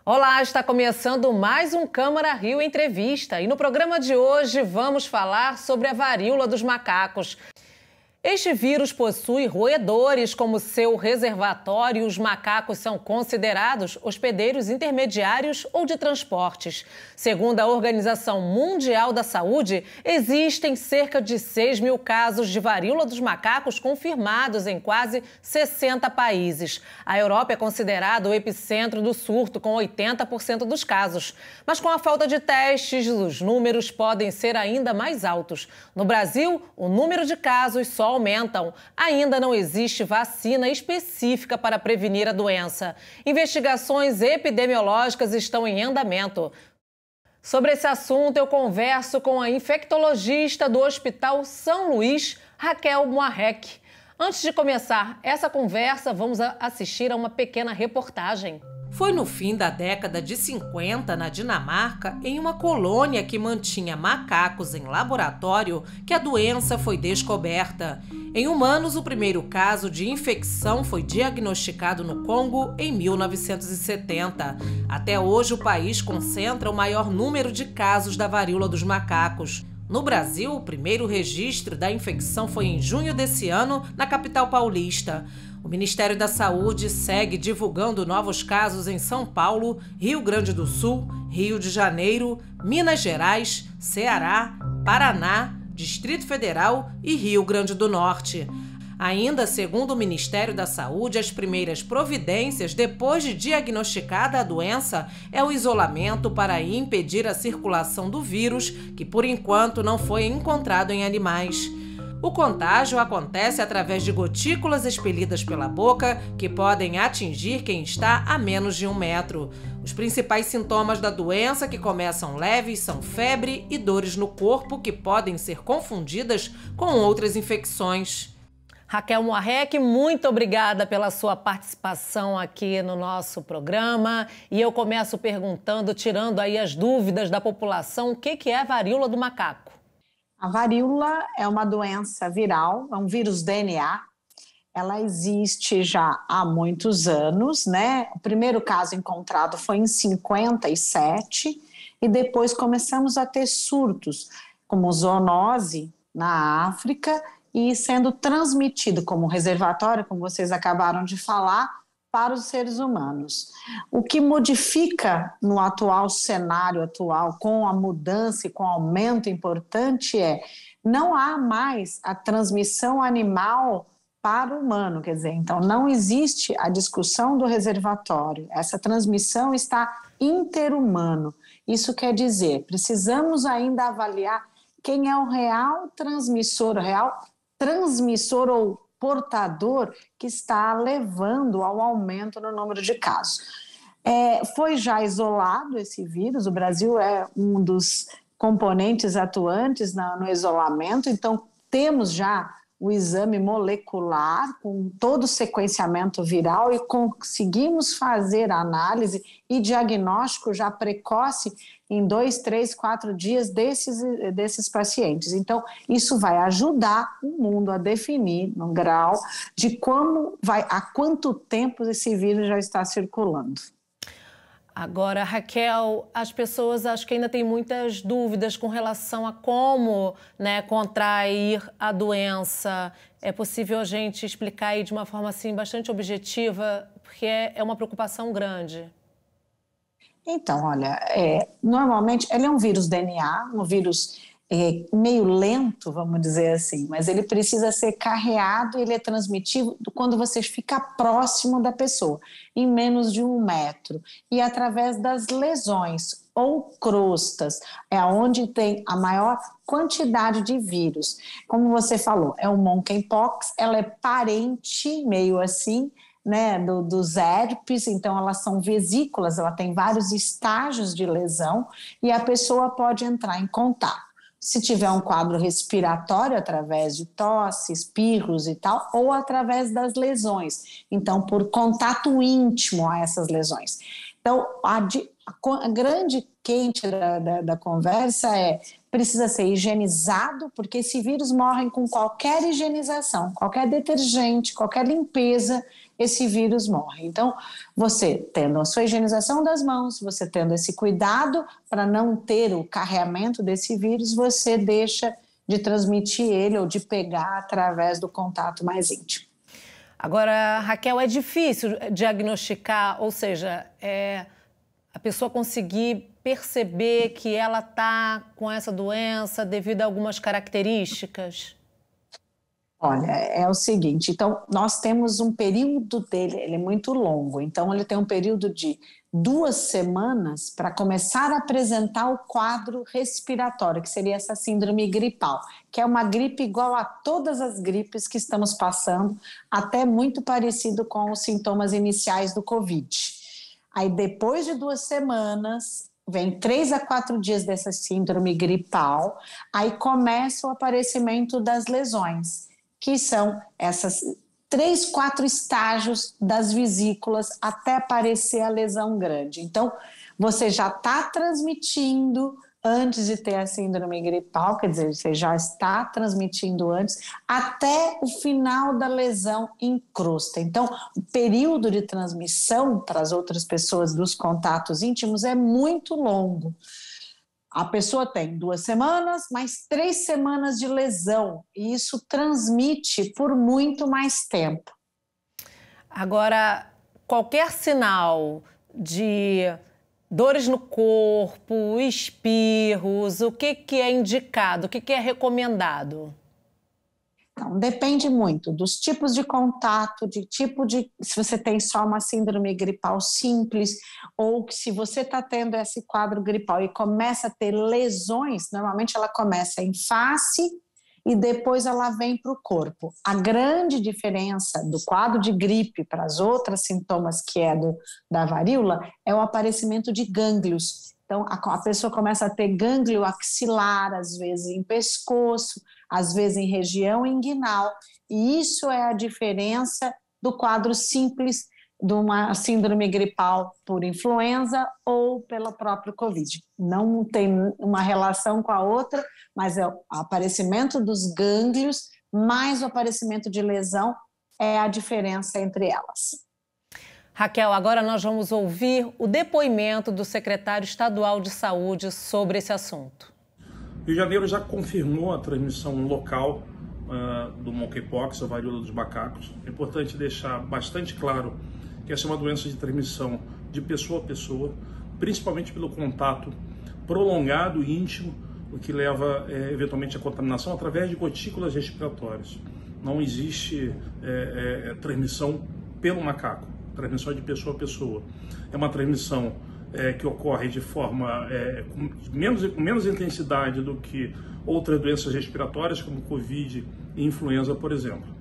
Olá, está começando mais um Câmara Rio Entrevista e no programa de hoje vamos falar sobre a varíola dos macacos. Este vírus possui roedores como seu reservatório e os macacos são considerados hospedeiros intermediários ou de transportes. Segundo a Organização Mundial da Saúde, existem cerca de 6 mil casos de varíola dos macacos confirmados em quase 60 países. A Europa é considerada o epicentro do surto, com 80% dos casos. Mas com a falta de testes, os números podem ser ainda mais altos. No Brasil, o número de casos só aumentam. Ainda não existe vacina específica para prevenir a doença. Investigações epidemiológicas estão em andamento. Sobre esse assunto, eu converso com a infectologista do Hospital São Luís, Raquel Moarec. Antes de começar essa conversa, vamos assistir a uma pequena reportagem. Foi no fim da década de 50, na Dinamarca, em uma colônia que mantinha macacos em laboratório, que a doença foi descoberta. Em humanos, o primeiro caso de infecção foi diagnosticado no Congo em 1970. Até hoje, o país concentra o maior número de casos da varíola dos macacos. No Brasil, o primeiro registro da infecção foi em junho desse ano, na capital paulista. O Ministério da Saúde segue divulgando novos casos em São Paulo, Rio Grande do Sul, Rio de Janeiro, Minas Gerais, Ceará, Paraná, Distrito Federal e Rio Grande do Norte. Ainda, segundo o Ministério da Saúde, as primeiras providências depois de diagnosticada a doença é o isolamento para impedir a circulação do vírus, que por enquanto não foi encontrado em animais. O contágio acontece através de gotículas expelidas pela boca, que podem atingir quem está a menos de 1 metro. Os principais sintomas da doença, que começam leves, são febre e dores no corpo, que podem ser confundidas com outras infecções. Raquel Moarec, muito obrigada pela sua participação aqui no nosso programa. E eu começo perguntando, tirando aí as dúvidas da população, o que é a varíola do macaco? A varíola é uma doença viral, é um vírus DNA. Ela existe já há muitos anos, né? O primeiro caso encontrado foi em 57 e depois começamos a ter surtos, como zoonose na África e sendo transmitido como reservatório, como vocês acabaram de falar, para os seres humanos. O que modifica no cenário atual, com a mudança e com o aumento importante não há mais a transmissão animal para o humano, quer dizer, então não existe a discussão do reservatório, essa transmissão está interhumano. Isso quer dizer, precisamos ainda avaliar quem é o real transmissor ou portador que está levando ao aumento no número de casos. Foi já isolado esse vírus, o Brasil é um dos componentes atuantes no isolamento, então temos já o exame molecular com todo o sequenciamento viral e conseguimos fazer análise e diagnóstico já precoce em 2, 3, 4 dias desses pacientes. Então, isso vai ajudar o mundo a definir no grau de há quanto tempo esse vírus já está circulando. Agora, Raquel, as pessoas acho que ainda têm muitas dúvidas com relação a como, contrair a doença. É possível a gente explicar aí de uma forma assim, bastante objetiva, porque é uma preocupação grande. Então, olha, normalmente ele é um vírus DNA, um vírus meio lento, vamos dizer assim, mas ele precisa ser carreado, ele é transmitido quando você fica próximo da pessoa, em menos de 1 metro, e através das lesões ou crostas, é onde tem a maior quantidade de vírus. Como você falou, é o monkeypox, ela é parente, meio assim, dos herpes, então elas são vesículas, ela tem vários estágios de lesão e a pessoa pode entrar em contato. Se tiver um quadro respiratório, através de tosse, espirros e tal, ou através das lesões, então por contato íntimo a essas lesões. Então, A grande quente da conversa precisa ser higienizado, porque esse vírus morre com qualquer higienização, qualquer detergente, qualquer limpeza, esse vírus morre. Então, você tendo a sua higienização das mãos, você tendo esse cuidado para não ter o carreamento desse vírus, você deixa de transmitir ele ou de pegar através do contato mais íntimo. Agora, Raquel, é difícil diagnosticar, ou seja, a pessoa conseguir perceber que ela está com essa doença devido a algumas características? Olha, é o seguinte, então nós temos um período dele, ele é muito longo, então ele tem um período de 2 semanas para começar a apresentar o quadro respiratório, que seria essa síndrome gripal, que é uma gripe igual a todas as gripes que estamos passando, até muito parecido com os sintomas iniciais do Covid. Aí depois de 2 semanas, vem 3 a 4 dias dessa síndrome gripal, aí começa o aparecimento das lesões, que são essas 3, 4 estágios das vesículas até aparecer a lesão grande. Então, você já está transmitindo antes de ter a síndrome gripal, quer dizer, você já está transmitindo antes, até o final da lesão incrusta. Então, o período de transmissão para as outras pessoas dos contatos íntimos é muito longo. A pessoa tem 2 semanas, mais 3 semanas de lesão, e isso transmite por muito mais tempo. Agora, qualquer sinal de dores no corpo, espirros, o que é indicado, o que é recomendado? Então, depende muito dos tipos de contato, se você tem só uma síndrome gripal simples, ou que se você está tendo esse quadro gripal e começa a ter lesões, normalmente ela começa em face e depois ela vem para o corpo. A grande diferença do quadro de gripe para as outras sintomas que é da varíola é o aparecimento de gânglios. Então, a pessoa começa a ter gânglio axilar, às vezes em pescoço, às vezes em região inguinal, e isso é a diferença do quadro simples de uma síndrome gripal por influenza ou pelo próprio Covid. Não tem uma relação com a outra, mas é o aparecimento dos gânglios mais o aparecimento de lesão é a diferença entre elas. Raquel, agora nós vamos ouvir o depoimento do secretário estadual de saúde sobre esse assunto. Rio de Janeiro já confirmou a transmissão local do monkeypox, a varíola dos macacos. É importante deixar bastante claro que essa é uma doença de transmissão de pessoa a pessoa, principalmente pelo contato prolongado e íntimo, o que leva eventualmente à contaminação através de gotículas respiratórias. Não existe transmissão pelo macaco, transmissão de pessoa a pessoa. É uma transmissão que ocorre de forma com menos intensidade do que outras doenças respiratórias, como Covid e influenza, por exemplo.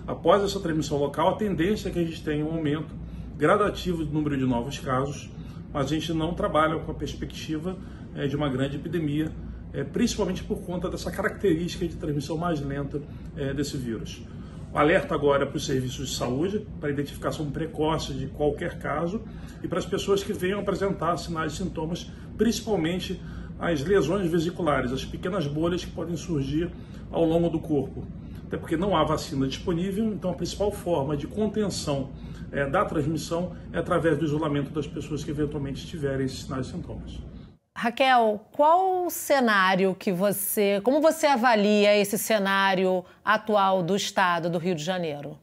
Após essa transmissão local, a tendência é que a gente tenha um aumento gradativo do número de novos casos, mas a gente não trabalha com a perspectiva de uma grande epidemia, principalmente por conta dessa característica de transmissão mais lenta desse vírus. O alerta agora é para os serviços de saúde, para a identificação precoce de qualquer caso e para as pessoas que venham apresentar sinais e sintomas, principalmente as lesões vesiculares, as pequenas bolhas que podem surgir ao longo do corpo. Até porque não há vacina disponível, então a principal forma de contenção da transmissão é através do isolamento das pessoas que eventualmente tiverem esses sinais e sintomas. Raquel, qual o cenário como você avalia esse cenário atual do estado do Rio de Janeiro?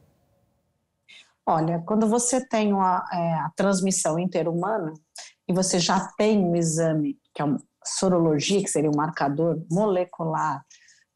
Olha, quando você tem a transmissão interhumana e você já tem um exame, que é uma sorologia, que seria um marcador molecular,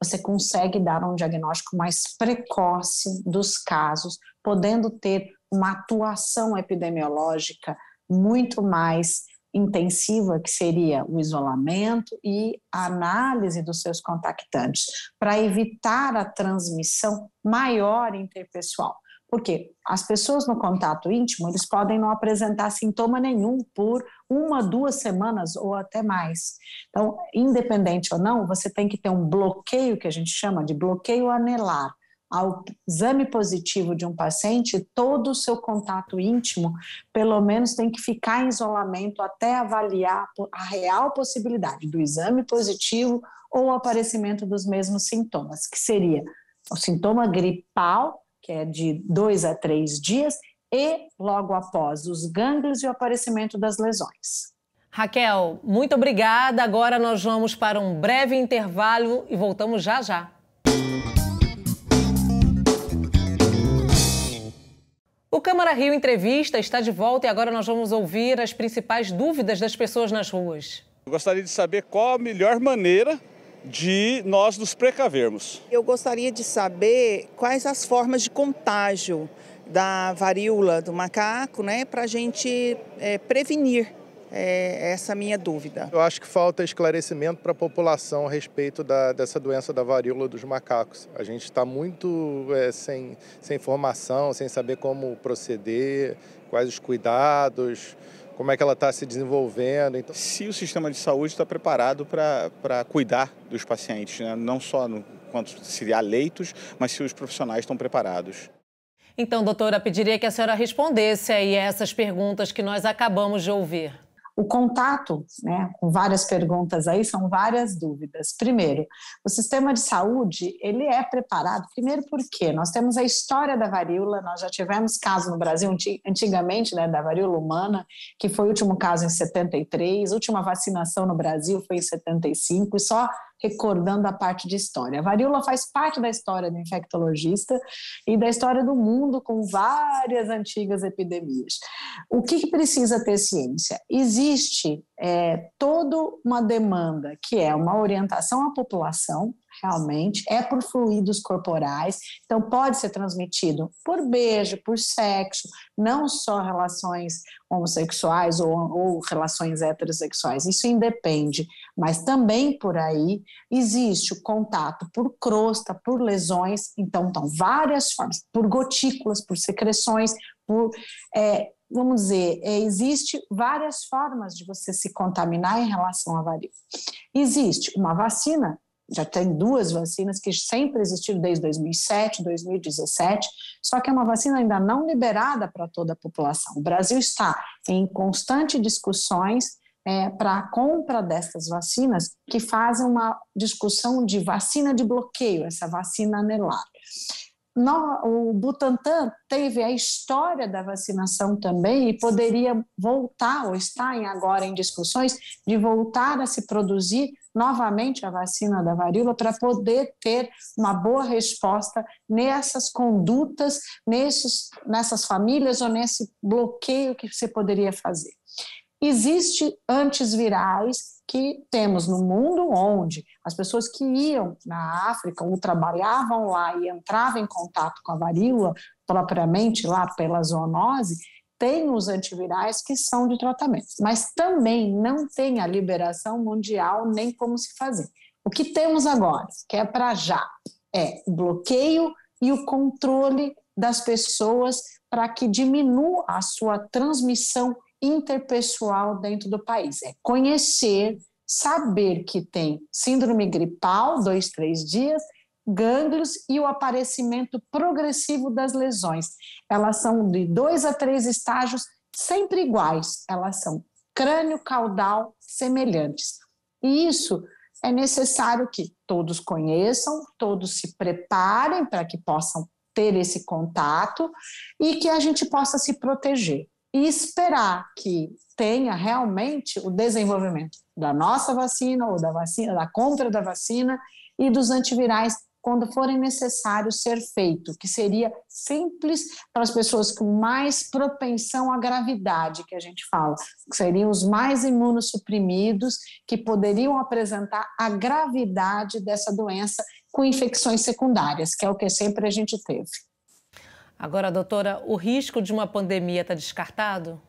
você consegue dar um diagnóstico mais precoce dos casos, podendo ter uma atuação epidemiológica muito mais intensiva, que seria o isolamento e a análise dos seus contactantes, para evitar a transmissão maior interpessoal. Porque as pessoas no contato íntimo, eles podem não apresentar sintoma nenhum por 1, 2 semanas ou até mais. Então, independente ou não, você tem que ter um bloqueio, que a gente chama de bloqueio anelar, ao exame positivo de um paciente, todo o seu contato íntimo, pelo menos, tem que ficar em isolamento até avaliar a real possibilidade do exame positivo ou o aparecimento dos mesmos sintomas, que seria o sintoma gripal, que é de 2 a 3 dias, e logo após os gânglios e o aparecimento das lesões. Raquel, muito obrigada. Agora nós vamos para um breve intervalo e voltamos já já. O Câmara Rio Entrevista está de volta e agora nós vamos ouvir as principais dúvidas das pessoas nas ruas. Eu gostaria de saber qual a melhor maneira de nós nos precavermos. Eu gostaria de saber quais as formas de contágio da varíola do macaco, né, para a gente prevenir essa minha dúvida. Eu acho que falta esclarecimento para a população a respeito dessa doença da varíola dos macacos. A gente está muito sem informação, sem saber como proceder, quais os cuidados, como é que ela está se desenvolvendo. Então, se o sistema de saúde está preparado para cuidar dos pacientes, né? Não só quanto se há leitos, mas se os profissionais estão preparados. Então, doutora, pediria que a senhora respondesse aí a essas perguntas que nós acabamos de ouvir. O contato, né, com várias perguntas aí, são várias dúvidas. Primeiro, o sistema de saúde, ele é preparado, primeiro porque nós temos a história da varíola, nós já tivemos caso no Brasil antigamente, né, da varíola humana, que foi o último caso em 73, a última vacinação no Brasil foi em 75, e só recordando a parte de história. A varíola faz parte da história do infectologista e da história do mundo com várias antigas epidemias. O que precisa ter ciência? Existe toda uma demanda que é uma orientação à população, realmente, é por fluidos corporais, então pode ser transmitido por beijo, por sexo, não só relações homossexuais ou relações heterossexuais, isso independe, mas também por aí existe o contato por crosta, por lesões, então várias formas, por gotículas, por secreções, vamos dizer, existe várias formas de você se contaminar em relação à varíola. Existe uma vacina, já tem 2 vacinas que sempre existiram desde 2007, 2017, só que é uma vacina ainda não liberada para toda a população. O Brasil está em constante discussões para a compra dessas vacinas, que fazem uma discussão de vacina de bloqueio, essa vacina anelar. O Butantan teve a história da vacinação também e poderia voltar, ou está agora em discussões, de voltar a se produzir novamente a vacina da varíola para poder ter uma boa resposta nessas condutas, nessas famílias ou nesse bloqueio que você poderia fazer. Existem antivirais que temos no mundo onde as pessoas que iam na África ou trabalhavam lá e entravam em contato com a varíola, propriamente lá pela zoonose, tem os antivirais que são de tratamento, mas também não tem a liberação mundial nem como se fazer. O que temos agora, que é para já, é o bloqueio e o controle das pessoas para que diminua a sua transmissão interpessoal dentro do país. É conhecer, saber que tem síndrome gripal, 2, 3 dias, gânglios e o aparecimento progressivo das lesões. Elas são de 2 a 3 estágios sempre iguais, elas são crânio-caudal semelhantes. E isso é necessário que todos conheçam, todos se preparem para que possam ter esse contato e que a gente possa se proteger. E esperar que tenha realmente o desenvolvimento da nossa vacina ou da vacina, da compra da vacina e dos antivirais quando forem necessários ser feito, que seria simples para as pessoas com mais propensão à gravidade, que a gente fala, que seriam os mais imunossuprimidos, que poderiam apresentar a gravidade dessa doença com infecções secundárias, que é o que sempre a gente teve. Agora, doutora, o risco de uma pandemia está descartado?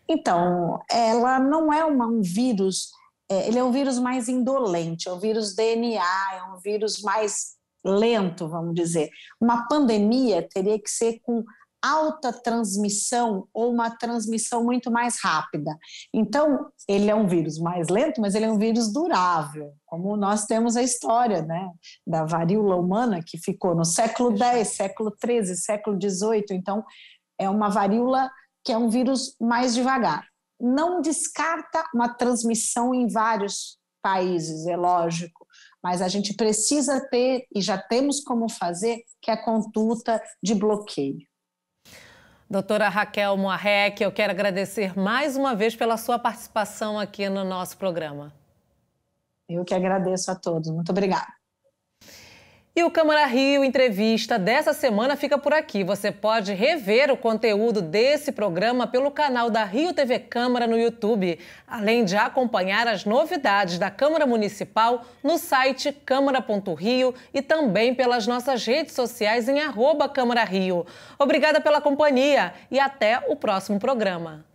Então, ela não é um vírus, ele é um vírus mais indolente, é um vírus DNA, é um vírus mais lento, vamos dizer. Uma pandemia teria que ser com alta transmissão ou uma transmissão muito mais rápida. Então, ele é um vírus mais lento, mas ele é um vírus durável, como nós temos a história, né, da varíola humana, que ficou no século X, século XIII, século XVIII. Então, é uma varíola que é um vírus mais devagar. Não descarta uma transmissão em vários países, é lógico, mas a gente precisa ter, e já temos como fazer, que é a conduta de bloqueio. Doutora Raquel Moarec, eu quero agradecer mais uma vez pela sua participação aqui no nosso programa. Eu que agradeço a todos. Muito obrigada. E o Câmara Rio Entrevista dessa semana fica por aqui. Você pode rever o conteúdo desse programa pelo canal da Rio TV Câmara no YouTube, além de acompanhar as novidades da Câmara Municipal no site câmara.rio e também pelas nossas redes sociais em @CâmaraRio. Obrigada pela companhia e até o próximo programa.